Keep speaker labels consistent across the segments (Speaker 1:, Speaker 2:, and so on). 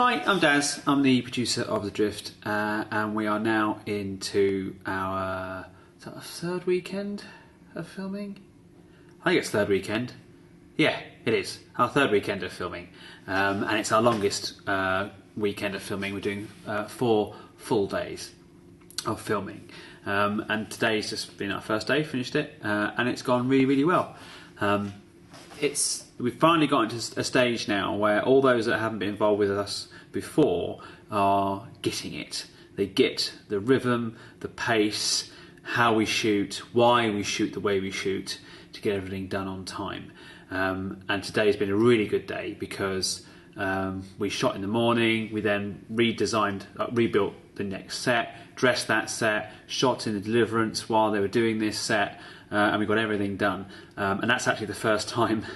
Speaker 1: Hi, I'm Daz. I'm the producer of The Drift, and we are now into our third weekend of filming. I think it's third weekend. Yeah, it is. Our third weekend of filming, and it's our longest weekend of filming. We're doing 4 full days of filming, and today's just been our first day. Finished it, and it's gone really, really well. We've finally got into a stage now where all those that haven't been involved with us before are getting it. They get the rhythm, the pace, how we shoot, why we shoot the way we shoot to get everything done on time. And today's been a really good day because we shot in the morning, we then rebuilt the next set, dressed that set, shot in the deliverance while they were doing this set, and we got everything done. And that's actually the first time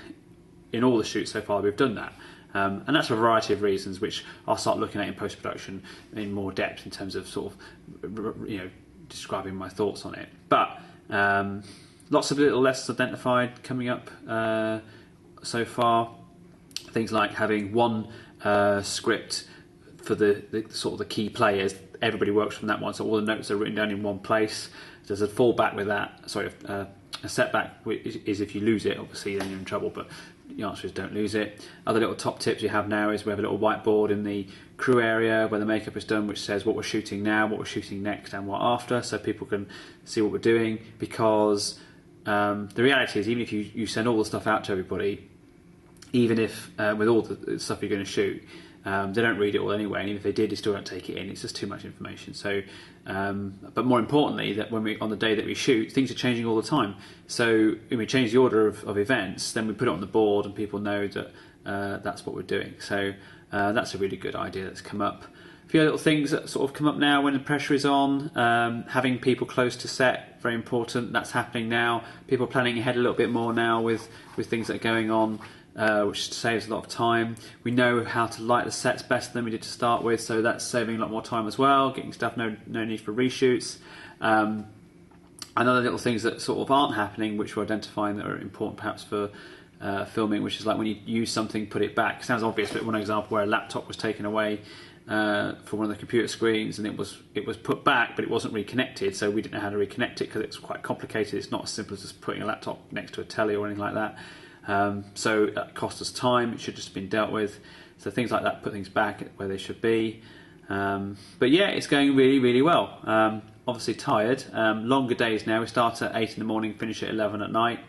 Speaker 1: in all the shoots so far we've done that. And that's for a variety of reasons, which I'll start looking at in post-production in more depth in terms of sort of, describing my thoughts on it. But lots of little lessons identified coming up so far. Things like having one script for the sort of the key players. Everybody works from that one, so all the notes are written down in one place. There's a fallback with that. Sorry, a setback is if you lose it, obviously then you're in trouble, but the answer is don't lose it. Other little top tips you have now is we have a little whiteboard in the crew area where the makeup is done, which says what we're shooting now, what we're shooting next, and what after, so people can see what we're doing. Because the reality is, even if you send all the stuff out to everybody, even if with all the stuff you're going to shoot, they don't read it all anyway, and even if they did, they still don't take it in. It's just too much information. So, but more importantly, that on the day that we shoot, things are changing all the time. So when we change the order of events, then we put it on the board, and people know that that's what we're doing. So that's a really good idea that's come up. A few little things that sort of come up now when the pressure is on. Having people close to set, very important. That's happening now. People are planning ahead a little bit more now with things that are going on. Which saves a lot of time. We know how to light the sets better than we did to start with, so that's saving a lot more time as well. Getting stuff, no need for reshoots. And other little things that sort of aren't happening, which we're identifying that are important perhaps for filming, which is like when you use something, put it back. It sounds obvious, but one example where a laptop was taken away from one of the computer screens, and it was put back, but it wasn't reconnected, so we didn't know how to reconnect it because it's quite complicated. It's not as simple as just putting a laptop next to a telly or anything like that. So that cost us time. It should just have been dealt with. So things like that, put things back where they should be. But yeah, it's going really, really well. Obviously tired. Longer days now. We start at 8 in the morning, finish at 11 at night.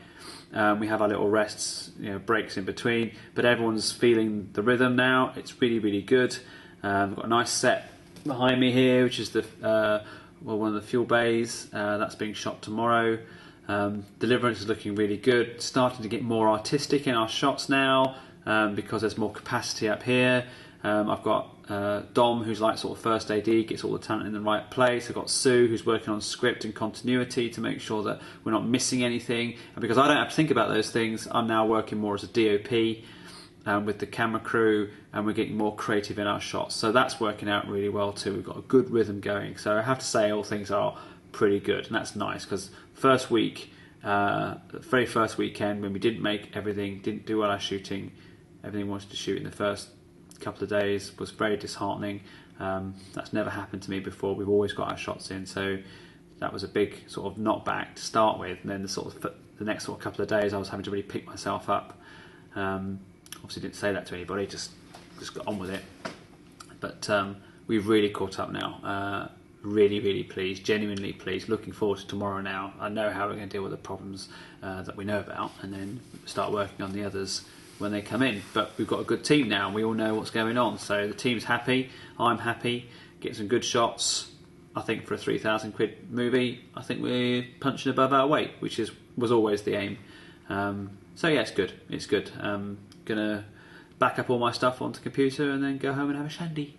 Speaker 1: We have our little rests, breaks in between. But everyone's feeling the rhythm now. It's really, really good. We've got a nice set behind me here, which is one of the fuel bays. That's being shot tomorrow. Deliverance is looking really good. Starting to get more artistic in our shots now because there's more capacity up here. I've got Dom, who's like sort of first AD, gets all the talent in the right place. I've got Sue, who's working on script and continuity to make sure that we're not missing anything. And because I don't have to think about those things, I'm now working more as a DOP with the camera crew, and we're getting more creative in our shots. So that's working out really well too. We've got a good rhythm going. So I have to say all things are pretty good, and that's nice because first week, the very first weekend when we didn't make everything, didn't do well our shooting, everything we wanted to shoot in the first couple of days was very disheartening. That's never happened to me before. We've always got our shots in, so that was a big sort of knockback to start with. And then the next sort of couple of days, I was having to really pick myself up. Obviously, didn't say that to anybody, just got on with it. But we've really caught up now. Really, really pleased, genuinely pleased. Looking forward to tomorrow now. I know how we're going to deal with the problems that we know about, and then start working on the others when they come in. But we've got a good team now, and we all know what's going on. So the team's happy, I'm happy, get some good shots. I think for a 3,000 quid movie, I think we're punching above our weight, which was always the aim. So yeah, it's good. It's good. Gonna back up all my stuff onto the computer and then go home and have a shandy.